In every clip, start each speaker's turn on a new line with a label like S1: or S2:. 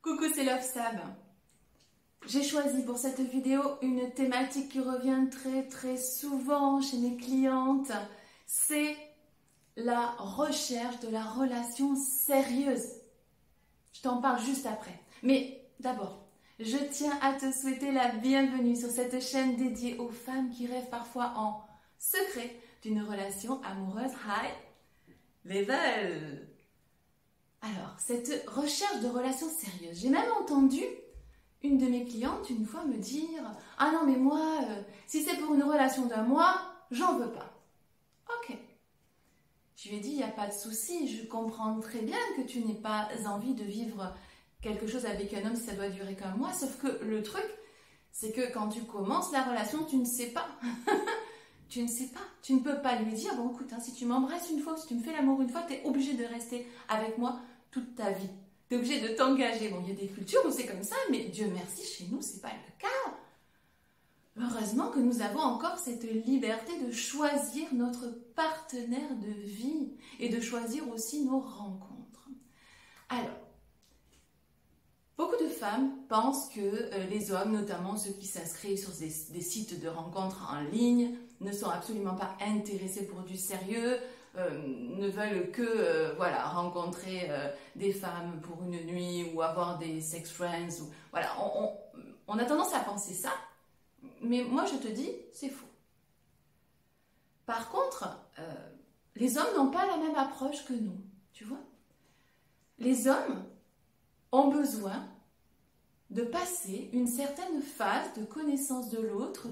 S1: Coucou, c'est Love Sab. J'ai choisi pour cette vidéo une thématique qui revient très souvent chez mes clientes. C'est la recherche de la relation sérieuse. Je t'en parle juste après. Mais d'abord, je tiens à te souhaiter la bienvenue sur cette chaîne dédiée aux femmes qui rêvent parfois en secret d'une relation amoureuse high level. Alors, cette recherche de relations sérieuses, j'ai même entendu une de mes clientes une fois me dire « Ah non mais moi, si c'est pour une relation d'un mois, j'en veux pas. » Ok. Je lui ai dit « Il n'y a pas de souci, je comprends très bien que tu n'aies pas envie de vivre quelque chose avec un homme si ça doit durer qu'un mois, sauf que le truc, c'est que quand tu commences la relation, tu ne sais pas. Tu ne sais pas. Tu ne peux pas lui dire « Bon écoute, hein, si tu m'embrasses une fois, si tu me fais l'amour une fois, tu es obligé de rester avec moi toute ta vie. Tu es obligé de t'engager. » Bon, il y a des cultures où c'est comme ça, mais Dieu merci, chez nous, c'est pas le cas. Heureusement que nous avons encore cette liberté de choisir notre partenaire de vie et de choisir aussi nos rencontres. Alors, beaucoup de femmes pensent que les hommes, notamment ceux qui s'inscrivent sur des sites de rencontres en ligne, ne sont absolument pas intéressés pour du sérieux, ne veulent que rencontrer des femmes pour une nuit ou avoir des sex friends. Voilà, on a tendance à penser ça, mais moi je te dis, c'est faux. Par contre, les hommes n'ont pas la même approche que nous, tu vois. Les hommes ont besoin de passer une certaine phase de connaissance de l'autre,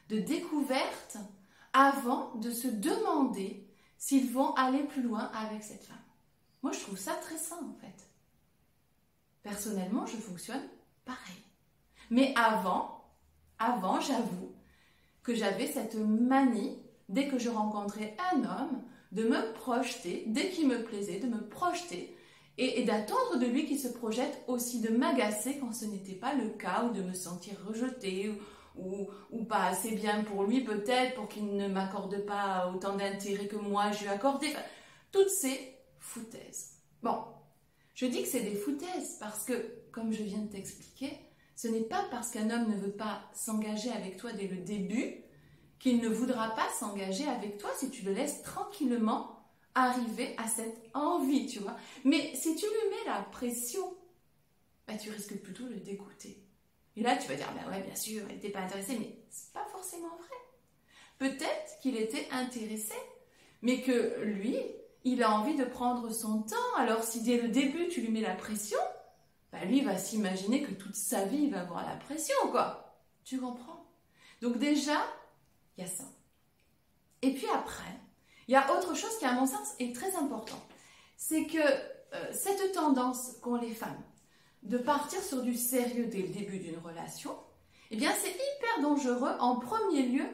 S1: de découverte, avant de se demander s'ils vont aller plus loin avec cette femme. Moi, je trouve ça très sain, en fait. Personnellement, je fonctionne pareil. Mais avant, j'avoue que j'avais cette manie, dès que je rencontrais un homme, de me projeter, dès qu'il me plaisait, de me projeter et d'attendre de lui qu'il se projette, aussi de m'agacer quand ce n'était pas le cas, ou de me sentir rejetée, ou pas assez bien pour lui peut-être, pour qu'il ne m'accorde pas autant d'intérêt que moi je lui ai accordé. Enfin, toutes ces foutaises. Bon, je dis que c'est des foutaises parce que, comme je viens de t'expliquer, ce n'est pas parce qu'un homme ne veut pas s'engager avec toi dès le début qu'il ne voudra pas s'engager avec toi si tu le laisses tranquillement arriver à cette envie, tu vois. Mais si tu lui mets la pression, tu risques plutôt de le dégoûter. Et là, tu vas dire, ouais, bien sûr, elle n'était pas intéressée, mais c'est pas forcément vrai. Peut-être qu'il était intéressé, mais que lui, il a envie de prendre son temps. Alors, si dès le début, tu lui mets la pression, lui, il va s'imaginer que toute sa vie, il va avoir la pression, quoi. Tu comprends? Donc déjà, il y a ça. Et puis après, il y a autre chose qui, à mon sens, est très important. C'est que cette tendance qu'ont les femmes de partir sur du sérieux dès le début d'une relation, eh bien, c'est hyper dangereux en premier lieu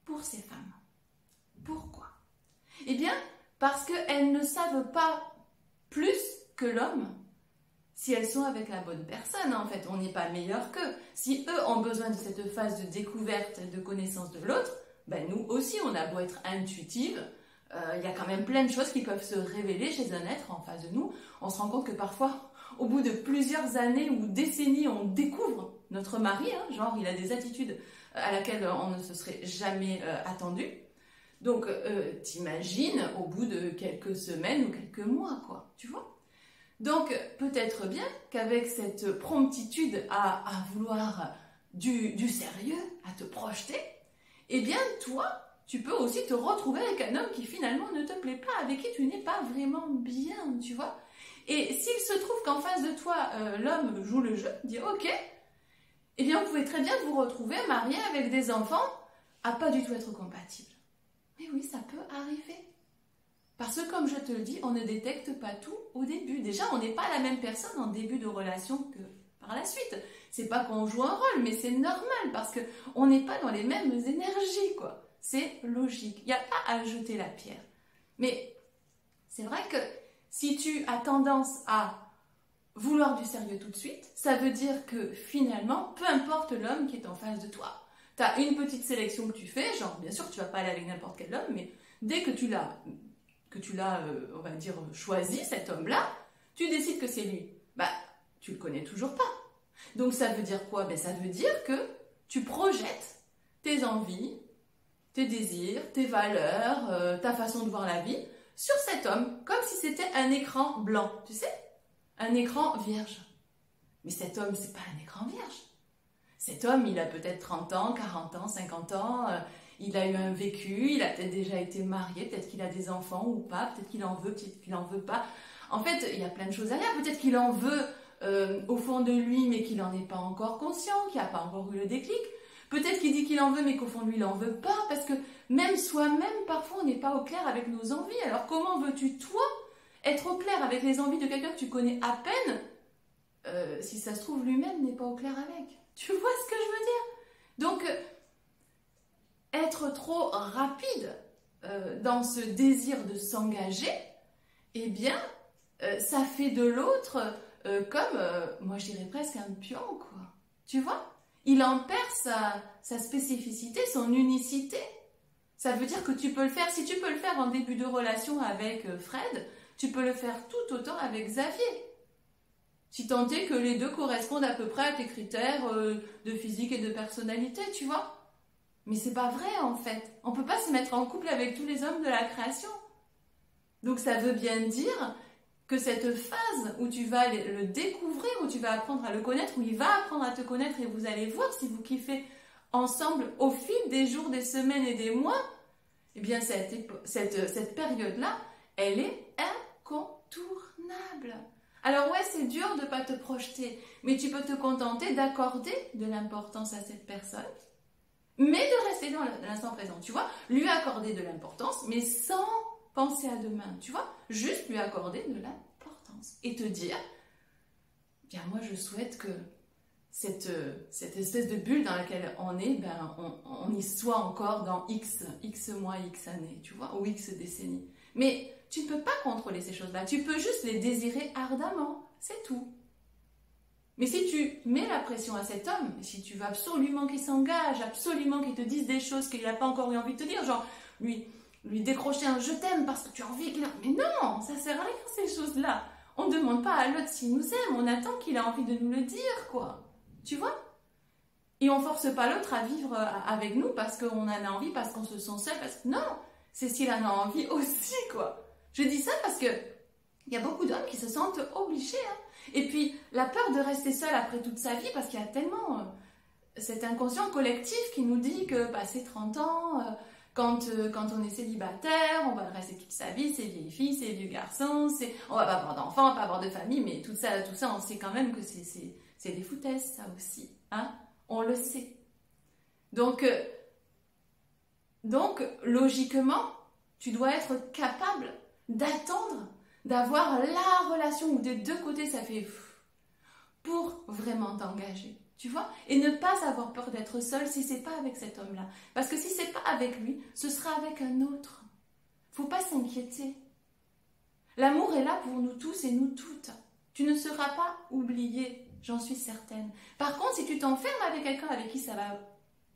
S1: pour ces femmes. Pourquoi? Eh bien, parce qu'elles ne savent pas plus que l'homme si elles sont avec la bonne personne. En fait, on n'est pas meilleur qu'eux. Si eux ont besoin de cette phase de découverte et de connaissance de l'autre, nous aussi, on a beau être intuitive, il y a quand même plein de choses qui peuvent se révéler chez un être en face de nous. On se rend compte que parfois, au bout de plusieurs années ou décennies, on découvre notre mari, genre il a des attitudes à laquelle on ne se serait jamais attendu. Donc, t'imagines au bout de quelques semaines ou quelques mois, quoi, tu vois. Donc, peut-être bien qu'avec cette promptitude à vouloir du sérieux, à te projeter, eh bien, toi, tu peux aussi te retrouver avec un homme qui finalement ne te plaît pas, avec qui tu n'es pas vraiment bien, tu vois. Et s'il se trouve qu'en face de toi, l'homme joue le jeu, dit ok, eh bien vous pouvez très bien vous retrouver marié avec des enfants à pas du tout être compatible. Mais oui, ça peut arriver. Parce que comme je te le dis, on ne détecte pas tout au début. Déjà, on n'est pas la même personne en début de relation que par la suite. C'est pas qu'on joue un rôle, mais c'est normal parce qu'on n'est pas dans les mêmes énergies, quoi. C'est logique. Il n'y a pas à jeter la pierre. Mais c'est vrai que si tu as tendance à vouloir du sérieux tout de suite, ça veut dire que finalement, peu importe l'homme qui est en face de toi, tu as une petite sélection que tu fais, genre bien sûr tu vas pas aller avec n'importe quel homme, mais dès que tu l'as, on va dire, choisi, cet homme-là, tu décides que c'est lui. Tu tu le connais toujours pas. Donc ça veut dire quoi? Ben, ça veut dire que tu projettes tes envies, tes désirs, tes valeurs, ta façon de voir la vie sur cet homme, comme si c'était un écran blanc, tu sais? Un écran vierge. Mais cet homme, c'est pas un écran vierge. Cet homme, il a peut-être 30 ans, 40 ans, 50 ans, il a eu un vécu, il a peut-être déjà été marié, peut-être qu'il a des enfants ou pas, peut-être qu'il en veut, peut-être qu'il en veut pas. En fait, il y a plein de choses à dire. Peut-être qu'il en veut au fond de lui, mais qu'il n'en est pas encore conscient, qu'il n'a pas encore eu le déclic. Peut-être qu'il dit qu'il en veut, mais qu'au fond de lui, il n'en veut pas, parce que même soi-même, parfois, on n'est pas au clair avec nos envies. Alors comment veux-tu, toi, être au clair avec les envies de quelqu'un que tu connais à peine, si ça se trouve, lui-même n'est pas au clair avec? Tu vois ce que je veux dire? Donc, être trop rapide dans ce désir de s'engager, eh bien, ça fait de l'autre comme, moi je dirais presque un pion, quoi. Tu vois? Il en perd sa spécificité, son unicité. Ça veut dire que tu peux le faire, si tu peux le faire en début de relation avec Fred, tu peux le faire tout autant avec Xavier. Si tant est que les deux correspondent à peu près à tes critères de physique et de personnalité, tu vois. Mais c'est pas vrai en fait. On peut pas se mettre en couple avec tous les hommes de la création. Donc ça veut bien dire que cette phase où tu vas le découvrir, où tu vas apprendre à le connaître, où il va apprendre à te connaître et vous allez voir si vous kiffez ensemble au fil des jours, des semaines et des mois, eh bien cette période-là, elle est incontournable. Alors ouais, c'est dur de ne pas te projeter, mais tu peux te contenter d'accorder de l'importance à cette personne, mais de rester dans l'instant présent, tu vois, lui accorder de l'importance, mais sans penser à demain, tu vois, juste lui accorder de l'importance et te dire, bien moi je souhaite que cette espèce de bulle dans laquelle on est, ben, on y soit encore dans X mois, X années, tu vois, ou X décennies. Mais tu ne peux pas contrôler ces choses-là, tu peux juste les désirer ardemment, c'est tout. Mais si tu mets la pression à cet homme, si tu veux absolument qu'il s'engage, absolument qu'il te dise des choses qu'il n'a pas encore eu envie de te dire, genre lui décrocher un je t'aime parce que tu as envie qu'il... Mais non, ça sert à rien ces choses-là. On ne demande pas à l'autre s'il nous aime, on attend qu'il a envie de nous le dire, quoi. Tu vois? Et on force pas l'autre à vivre avec nous parce qu'on en a envie, parce qu'on se sent seul, parce que non, c'est s'il en a envie aussi, quoi. Je dis ça parce que il y a beaucoup d'hommes qui se sentent obligés, hein. Et puis, la peur de rester seul après toute sa vie, parce qu'il y a tellement cet inconscient collectif qui nous dit que passer 30 ans, quand on est célibataire, on va le rester toute sa vie, c'est vieilles filles, c'est vieux garçons, on va pas avoir d'enfants, on va pas avoir de famille, mais tout ça, on sait quand même que c'est des foutaises, ça aussi, hein. On le sait. Donc, logiquement, tu dois être capable d'attendre, d'avoir la relation où des deux côtés ça fait pour vraiment t'engager, tu vois, et ne pas avoir peur d'être seul si c'est pas avec cet homme-là, parce que si c'est pas avec lui, ce sera avec un autre. Faut pas s'inquiéter. L'amour est là pour nous tous et nous toutes. Tu ne seras pas oublié, j'en suis certaine. Par contre, si tu t'enfermes avec quelqu'un avec qui ça va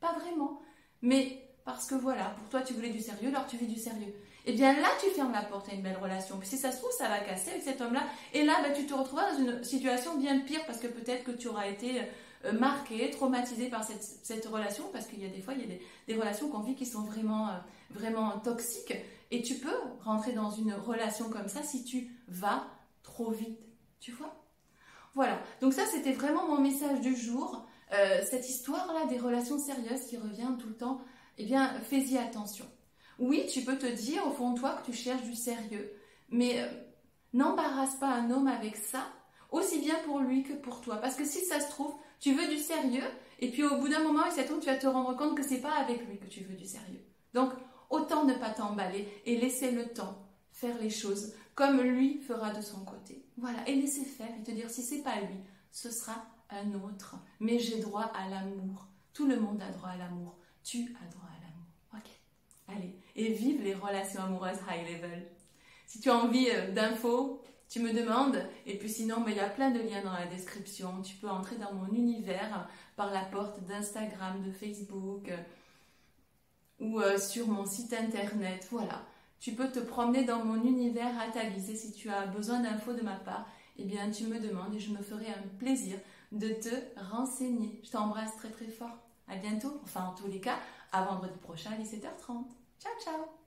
S1: pas vraiment, mais parce que voilà, pour toi tu voulais du sérieux, alors tu vis du sérieux. Et bien là, tu fermes la porte à une belle relation. Puis si ça se trouve, ça va casser avec cet homme-là. Et là, ben, tu te retrouveras dans une situation bien pire parce que peut-être que tu auras été marqué, traumatisé par cette relation. Parce qu'il y a des fois, il y a des relations qu'on vit qui sont vraiment toxiques. Et tu peux rentrer dans une relation comme ça si tu vas trop vite. Tu vois? Voilà. Donc ça, c'était vraiment mon message du jour. Cette histoire-là des relations sérieuses qui revient tout le temps, eh bien, fais-y attention. Oui, tu peux te dire au fond de toi que tu cherches du sérieux, mais n'embarrasse pas un homme avec ça, aussi bien pour lui que pour toi. Parce que si ça se trouve, tu veux du sérieux, et puis au bout d'un moment, tu vas te rendre compte que c'est pas avec lui que tu veux du sérieux. Donc, autant ne pas t'emballer et laisser le temps faire les choses comme lui fera de son côté. Voilà, et laisser faire et te dire si c'est pas lui, ce sera un autre. Mais j'ai droit à l'amour. Tout le monde a droit à l'amour. Tu as droit à l'amour. Ok. Allez, et vive les relations amoureuses high level. Si tu as envie d'infos, tu me demandes. Et puis sinon, il y a plein de liens dans la description. Tu peux entrer dans mon univers par la porte d'Instagram, de Facebook ou sur mon site internet. Voilà. Tu peux te promener dans mon univers à ta guise. Et si tu as besoin d'infos de ma part, eh bien tu me demandes et je me ferai un plaisir de te renseigner. Je t'embrasse très très fort. À bientôt, enfin en tous les cas, à vendredi prochain à 17h30. Ciao ciao.